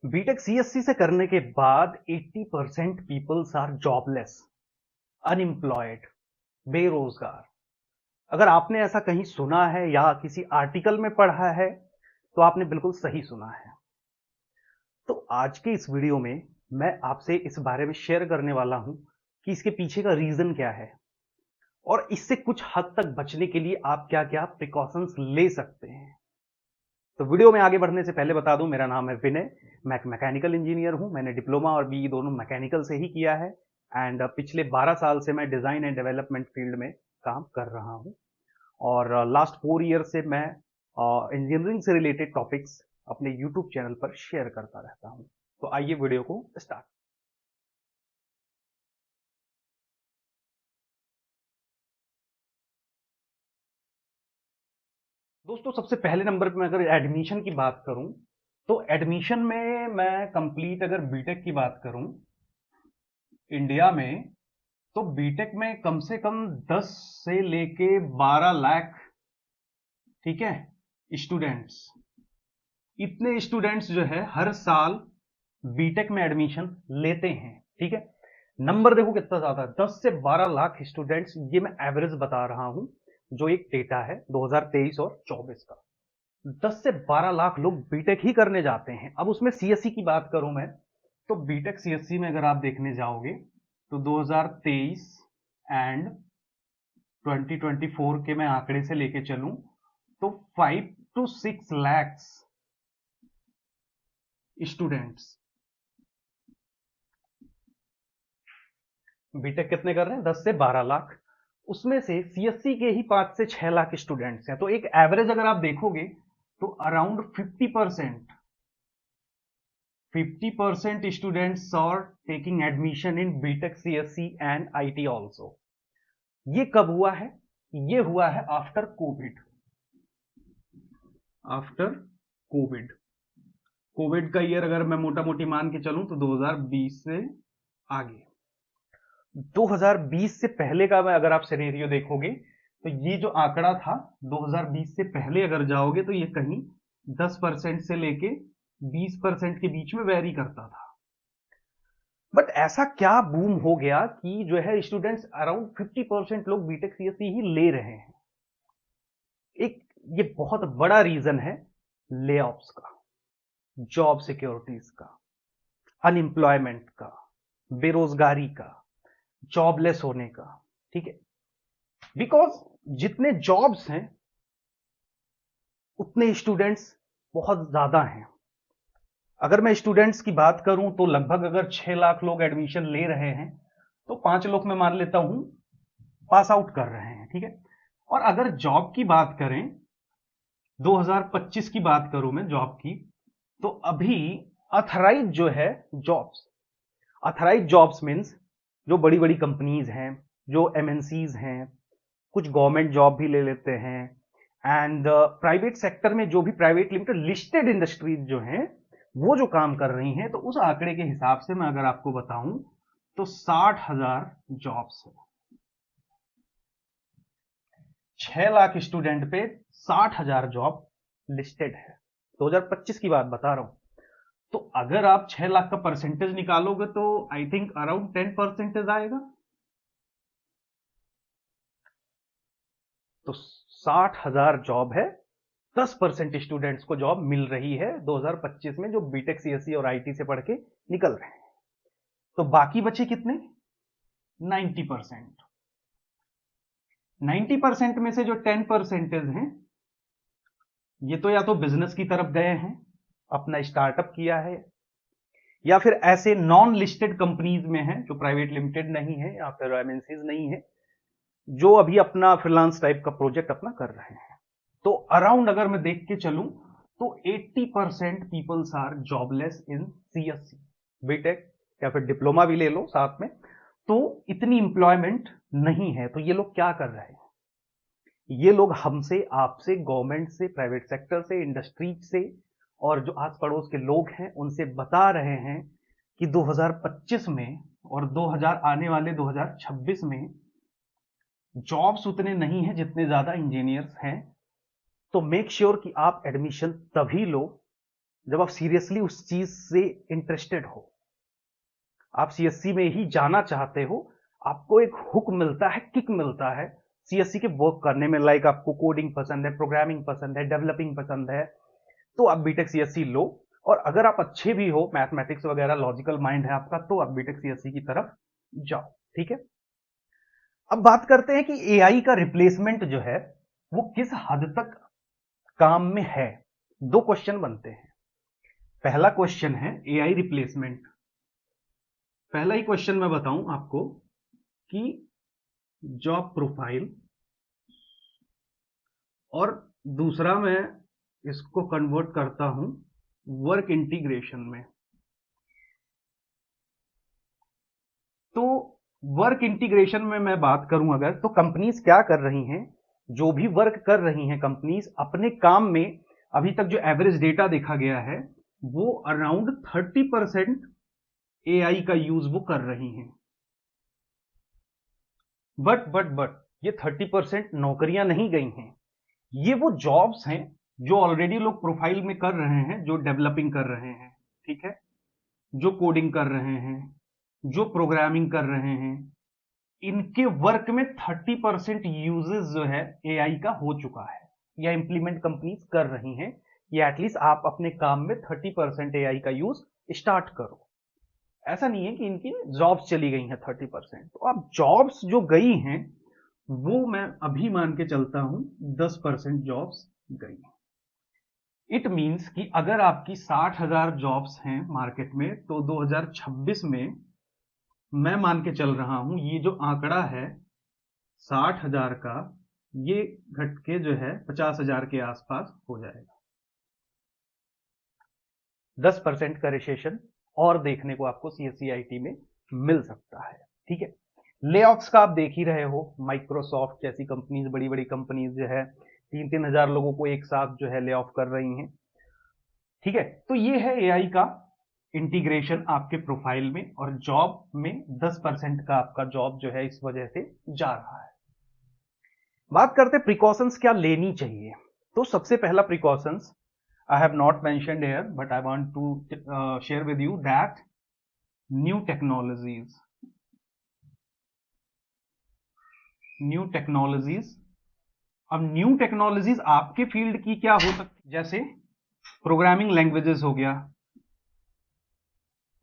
BTech CSC से करने के बाद 80% पीपल्स आर जॉबलेस, अनएम्प्लॉयड, बेरोजगार। अगर आपने ऐसा कहीं सुना है या किसी आर्टिकल में पढ़ा है तो आपने बिल्कुल सही सुना है। तो आज के इस वीडियो में मैं आपसे इस बारे में शेयर करने वाला हूं कि इसके पीछे का रीजन क्या है और इससे कुछ हद तक बचने के लिए आप क्या क्या प्रिकॉशंस ले सकते हैं। तो वीडियो में आगे बढ़ने से पहले बता दूं, मेरा नाम है विनय, मैं एक मैकेनिकल इंजीनियर हूं। मैंने डिप्लोमा और बीई दोनों मैकेनिकल से ही किया है एंड पिछले 12 साल से मैं डिजाइन एंड डेवलपमेंट फील्ड में काम कर रहा हूं और लास्ट 4 ईयर से मैं इंजीनियरिंग से रिलेटेड टॉपिक्स अपने यूट्यूब चैनल पर शेयर करता रहता हूं। तो आइए वीडियो को स्टार्ट। दोस्तों, सबसे पहले नंबर पे मैं अगर एडमिशन की बात करूं तो एडमिशन में मैं कंप्लीट अगर बीटेक की बात करूं इंडिया में, तो बीटेक में कम से कम 10 से लेके 12 लाख, ठीक है, स्टूडेंट्स, इतने स्टूडेंट्स जो है हर साल बीटेक में एडमिशन लेते हैं। ठीक है, नंबर देखो कितना ज्यादा है, 10 से 12 लाख स्टूडेंट्स। ये मैं एवरेज बता रहा हूं, जो एक डेटा है 2023 और 24 का। 10 से 12 लाख लोग बीटेक ही करने जाते हैं। अब उसमें सीएससी की बात करूं मैं, तो बीटेक सीएससी में अगर आप देखने जाओगे तो 2023 एंड 2024 के मैं आंकड़े से लेके चलूं तो 5 to 6 lakhs स्टूडेंट्स बीटेक कितने कर रहे हैं, 10 से 12 लाख। उसमें से सीएससी के ही 5 से 6 लाख स्टूडेंट्स हैं। तो एक एवरेज अगर आप देखोगे तो around 50% students are taking admission in BTech CSC and IT also. ये कब हुआ है? ये हुआ है after Covid. After Covid, Covid का ईयर अगर मैं मोटा मोटी मान के चलूं तो 2020 से आगे। 2020 से पहले का मैं अगर आप सिनेरियो देखोगे तो ये जो आंकड़ा था 2020 से पहले अगर जाओगे तो ये कहीं 10% से लेके 20% के बीच में वेरी करता था। बट ऐसा क्या बूम हो गया कि जो है स्टूडेंट्स अराउंड 50% लोग बीटेक सीएससी ही ले रहे हैं। एक ये बहुत बड़ा रीजन है ले ऑफ्स का, जॉब सिक्योरिटीज का, अनएम्प्लॉयमेंट का, बेरोजगारी का, जॉबलेस होने का। ठीक है, बिकॉज जितने जॉब्स हैं उतने स्टूडेंट्स बहुत ज्यादा हैं। अगर मैं स्टूडेंट्स की बात करूं तो लगभग अगर 6 लाख लोग एडमिशन ले रहे हैं तो 5 लोग मैं मान लेता हूं पास आउट कर रहे हैं। ठीक है, और अगर जॉब की बात करें, 2025 की बात करूं मैं जॉब की, तो अभी अथराइज जो है जॉब्स, अथराइज जॉब्स मीन्स जो बड़ी बड़ी कंपनीज हैं, जो एमएनसीज हैं, कुछ गवर्नमेंट जॉब भी ले लेते हैं एंड प्राइवेट सेक्टर में जो भी प्राइवेट लिमिटेड लिस्टेड इंडस्ट्रीज जो हैं वो जो काम कर रही हैं, तो उस आंकड़े के हिसाब से मैं अगर आपको बताऊं तो 60,000 जॉब्स है। 6 लाख स्टूडेंट पे 60,000 जॉब लिस्टेड है। 2025 की बात बता रहा हूं। तो अगर आप 6 लाख का परसेंटेज निकालोगे तो आई थिंक अराउंड 10% आएगा। तो 60,000 जॉब है, 10% स्टूडेंट्स को जॉब मिल रही है 2025 में, जो बीटेक सीएससी और आईटी से पढ़ के निकल रहे हैं। तो बाकी बचे कितने? 90%। 90% में से जो 10% हैं, ये तो या तो बिजनेस की तरफ गए हैं, अपना स्टार्टअप किया है, या फिर ऐसे नॉन लिस्टेड कंपनीज में हैं जो प्राइवेट लिमिटेड नहीं है या फिर एमएनसीज नहीं है, जो अभी अपना फ्रीलांस टाइप का प्रोजेक्ट अपना कर रहे हैं। तो अराउंड अगर मैं देख के चलूं तो 80% peoples are jobless in CSC, BTech या फिर डिप्लोमा भी ले लो साथ में। तो इतनी इंप्लॉयमेंट नहीं है। तो ये लोग क्या कर रहे हैं? ये लोग हमसे, आपसे, गवर्नमेंट से, प्राइवेट सेक्टर से, इंडस्ट्रीज से और जो आस पड़ोस के लोग हैं उनसे बता रहे हैं कि 2025 में और 2000 आने वाले 2026 में जॉब्स उतने नहीं हैं जितने ज्यादा इंजीनियर्स हैं। तो मेक श्योर कि आप एडमिशन तभी लो जब आप सीरियसली उस चीज से इंटरेस्टेड हो, आप सीएससी में ही जाना चाहते हो, आपको एक हुक मिलता है, किक मिलता है सीएससी के वर्क करने में, लाइक आपको कोडिंग पसंद है, प्रोग्रामिंग पसंद है, डेवलपिंग पसंद है, तो आप बीटेक सीएससी लो। और अगर आप अच्छे भी हो, मैथमेटिक्स वगैरह लॉजिकल माइंड है आपका, तो आप बीटेक सीएससी की तरफ जाओ। ठीक है, अब बात करते हैं कि एआई का रिप्लेसमेंट जो है वो किस हद तक काम में है। दो क्वेश्चन बनते हैं। पहला क्वेश्चन है एआई रिप्लेसमेंट। पहला ही क्वेश्चन मैं बताऊं आपको कि जॉब प्रोफाइल, और दूसरा मैं इसको कन्वर्ट करता हूं वर्क इंटीग्रेशन में। तो वर्क इंटीग्रेशन में मैं बात करूं अगर, तो कंपनीज क्या कर रही हैं, जो भी वर्क कर रही हैं कंपनीज अपने काम में, अभी तक जो एवरेज डेटा देखा गया है वो अराउंड 30% एआई का यूज वो कर रही हैं। बट ये 30% नौकरियां नहीं गई हैं, ये वो जॉब्स हैं जो ऑलरेडी लोग प्रोफाइल में कर रहे हैं, जो डेवलपिंग कर रहे हैं, ठीक है, जो कोडिंग कर रहे हैं, जो प्रोग्रामिंग कर रहे हैं, इनके वर्क में 30% यूजेस जो है एआई का हो चुका है, या इंप्लीमेंट कंपनीज कर रही हैं, या एटलीस्ट आप अपने काम में 30% एआई का यूज स्टार्ट करो। ऐसा नहीं है कि इनकी जॉब्स चली गई हैं 30%। तो अब जॉब्स जो गई हैं वो मैं अभी मान के चलता हूं 10% जॉब्स गई। इट मींस कि अगर आपकी 60,000 जॉब्स हैं मार्केट में, तो 2026 में मैं मान के चल रहा हूं ये जो आंकड़ा है 60,000 का, ये घट के जो है 50,000 के आसपास हो जाएगा। 10% का रिसेशन और देखने को आपको सीएससी में मिल सकता है। ठीक है, लेऑफ्स का आप देख ही रहे हो, माइक्रोसॉफ्ट जैसी कंपनीज, बड़ी बड़ी कंपनीज जो है 3-3 हजार लोगों को एक साथ जो है ले ऑफ कर रही हैं। ठीक है, तो ये है एआई का इंटीग्रेशन आपके प्रोफाइल में, और जॉब में 10% का आपका जॉब जो है इस वजह से जा रहा है। बात करते प्रिकॉशंस क्या लेनी चाहिए। तो सबसे पहला precautions I have not mentioned here, but I want to share with you that new technologies, अब न्यू टेक्नोलॉजीज आपके फील्ड की क्या हो सकती, जैसे प्रोग्रामिंग लैंग्वेजेस हो गया,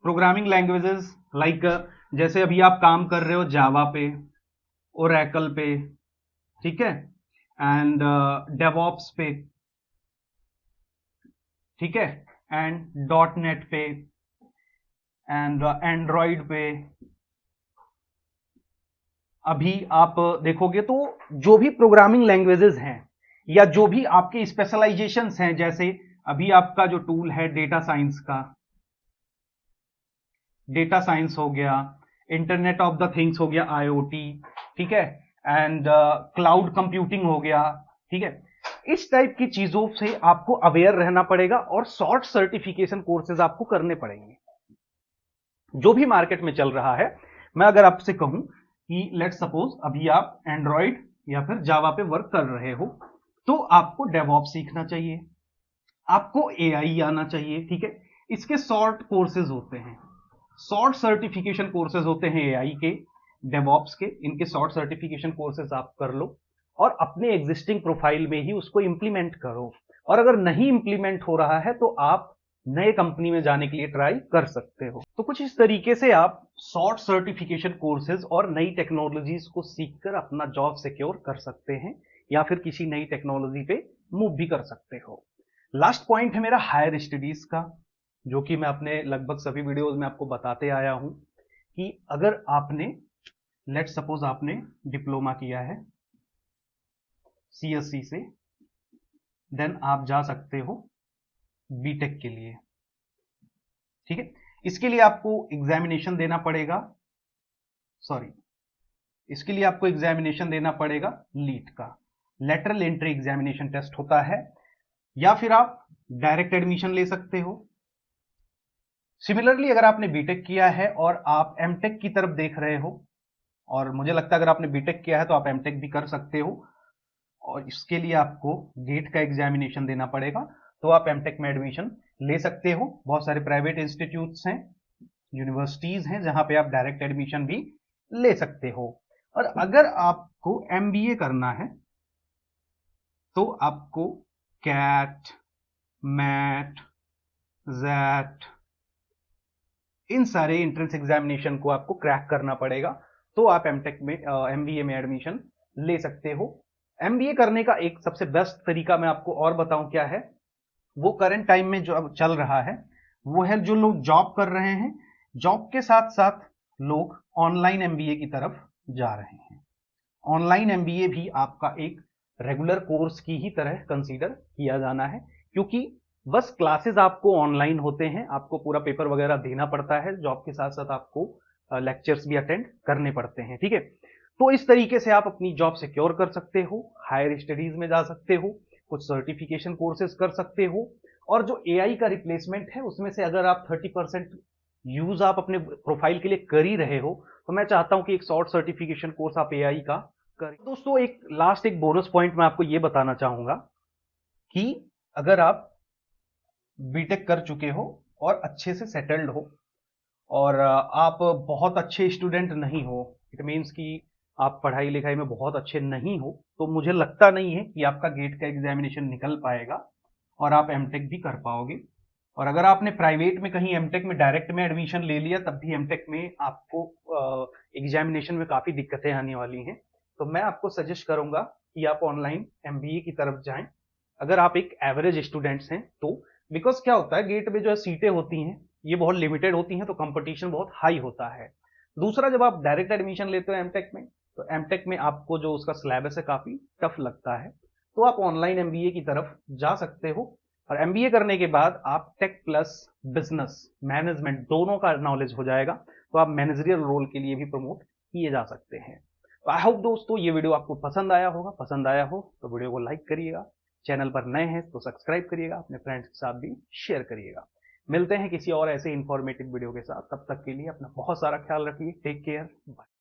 प्रोग्रामिंग लैंग्वेजेस लाइक जैसे अभी आप काम कर रहे हो जावा पे, ओरेकल पे, ठीक है, एंड डेवऑप्स पे, ठीक है, एंड डॉट नेट पे, एंड एंड्रॉइड पे। अभी आप देखोगे तो जो भी प्रोग्रामिंग लैंग्वेजेस हैं, या जो भी आपके स्पेशलाइजेशंस हैं, जैसे अभी आपका जो टूल है डेटा साइंस का, डेटा साइंस हो गया, इंटरनेट ऑफ द थिंग्स हो गया, आईओटी, ठीक है, एंड क्लाउड कंप्यूटिंग हो गया, ठीक है, इस टाइप की चीजों से आपको अवेयर रहना पड़ेगा, और शॉर्ट सर्टिफिकेशन कोर्सेज आपको करने पड़ेंगे जो भी मार्केट में चल रहा है। मैं अगर आपसे कहूं कि लेट्स सपोज अभी आप एंड्रॉइड या फिर जावा पे वर्क कर रहे हो, तो आपको डेवऑप्स सीखना चाहिए, आपको एआई आना चाहिए, ठीक है, इसके शॉर्ट कोर्सेज होते हैं, शॉर्ट सर्टिफिकेशन कोर्सेज होते हैं एआई के, डेवऑप्स के, इनके शॉर्ट सर्टिफिकेशन कोर्सेज आप कर लो और अपने एग्जिस्टिंग प्रोफाइल में ही उसको इंप्लीमेंट करो। और अगर नहीं इंप्लीमेंट हो रहा है तो आप नए कंपनी में जाने के लिए ट्राई कर सकते हो। तो कुछ इस तरीके से आप शॉर्ट सर्टिफिकेशन कोर्सेज और नई टेक्नोलॉजीज को सीखकर अपना जॉब सिक्योर कर सकते हैं, या फिर किसी नई टेक्नोलॉजी पे मूव भी कर सकते हो। लास्ट पॉइंट है मेरा हायर स्टडीज का, जो कि मैं अपने लगभग सभी वीडियोस में आपको बताते आया हूं कि अगर आपने लेट सपोज आपने डिप्लोमा किया है सीएससी से, देन आप जा सकते हो बीटेक के लिए, ठीक है। इसके लिए आपको एग्जामिनेशन देना पड़ेगा, इसके लिए आपको एग्जामिनेशन देना पड़ेगा लीट का, लेटरल एंट्री एग्जामिनेशन टेस्ट होता है, या फिर आप डायरेक्ट एडमिशन ले सकते हो। सिमिलरली अगर आपने बीटेक किया है और आप एमटेक की तरफ देख रहे हो, और मुझे लगता है अगर आपने बीटेक किया है तो आप एमटेक भी कर सकते हो, और इसके लिए आपको गेट का एग्जामिनेशन देना पड़ेगा, तो आप एमटेक में एडमिशन ले सकते हो। बहुत सारे प्राइवेट इंस्टीट्यूट्स हैं, यूनिवर्सिटीज हैं जहां पे आप डायरेक्ट एडमिशन भी ले सकते हो। और अगर आपको एमबीए करना है तो आपको कैट, मैट, जैट, इन सारे एंट्रेंस एग्जामिनेशन को आपको क्रैक करना पड़ेगा, तो आप एमटेक में एमबीए में एडमिशन ले सकते हो। एमबीए करने का एक सबसे बेस्ट तरीका मैं आपको और बताऊं क्या है, वो करंट टाइम में जो अब चल रहा है वो है जो लोग जॉब कर रहे हैं, जॉब के साथ साथ लोग ऑनलाइन एमबीए की तरफ जा रहे हैं। ऑनलाइन एमबीए भी आपका एक रेगुलर कोर्स की ही तरह कंसीडर किया जाना है, क्योंकि बस क्लासेस आपको ऑनलाइन होते हैं, आपको पूरा पेपर वगैरह देना पड़ता है, जॉब के साथ साथ आपको लेक्चर्स भी अटेंड करने पड़ते हैं, ठीक है। तो इस तरीके से आप अपनी जॉब सिक्योर कर सकते हो, हायर स्टडीज में जा सकते हो, कुछ सर्टिफिकेशन कोर्सेज कर सकते हो, और जो एआई का रिप्लेसमेंट है उसमें से अगर आप 30% यूज आप अपने प्रोफाइल के लिए कर ही रहे हो, तो मैं चाहता हूं कि एक शॉर्ट सर्टिफिकेशन कोर्स आप एआई का करें। दोस्तों एक लास्ट एक बोनस पॉइंट मैं आपको ये बताना चाहूंगा कि अगर आप बीटेक कर चुके हो और अच्छे से सेटल्ड हो और आप बहुत अच्छे स्टूडेंट नहीं हो, इट मीन्स कि आप पढ़ाई लिखाई में बहुत अच्छे नहीं हो, तो मुझे लगता नहीं है कि आपका गेट का एग्जामिनेशन निकल पाएगा और आप एमटेक भी कर पाओगे। और अगर आपने प्राइवेट में कहीं एमटेक में डायरेक्ट में एडमिशन ले लिया तब भी एमटेक में आपको एग्जामिनेशन में काफ़ी दिक्कतें आने वाली हैं। तो मैं आपको सजेस्ट करूंगा कि आप ऑनलाइन एमबीए की तरफ जाएं, अगर आप एक एवरेज स्टूडेंट्स हैं तो। बिकॉज क्या होता है, गेट में जो है सीटें होती हैं ये बहुत लिमिटेड होती हैं, तो कंपटीशन बहुत हाई होता है। दूसरा, जब आप डायरेक्ट एडमिशन लेते हो एमटेक में, तो एमटेक में आपको जो उसका सिलेबस है काफ़ी टफ लगता है, तो आप ऑनलाइन एमबीए की तरफ जा सकते हो। और एमबीए करने के बाद आप टेक प्लस बिजनेस मैनेजमेंट दोनों का नॉलेज हो जाएगा, तो आप मैनेजरियल रोल के लिए भी प्रमोट किए जा सकते हैं। तो आई होप दोस्तों ये वीडियो आपको पसंद आया होगा, पसंद आया हो तो वीडियो को लाइक करिएगा, चैनल पर नए हैं तो सब्सक्राइब करिएगा, अपने फ्रेंड्स के साथ भी शेयर करिएगा। मिलते हैं किसी और ऐसे इंफॉर्मेटिव वीडियो के साथ, तब तक के लिए अपना बहुत सारा ख्याल रखिए, टेक केयर, बाय।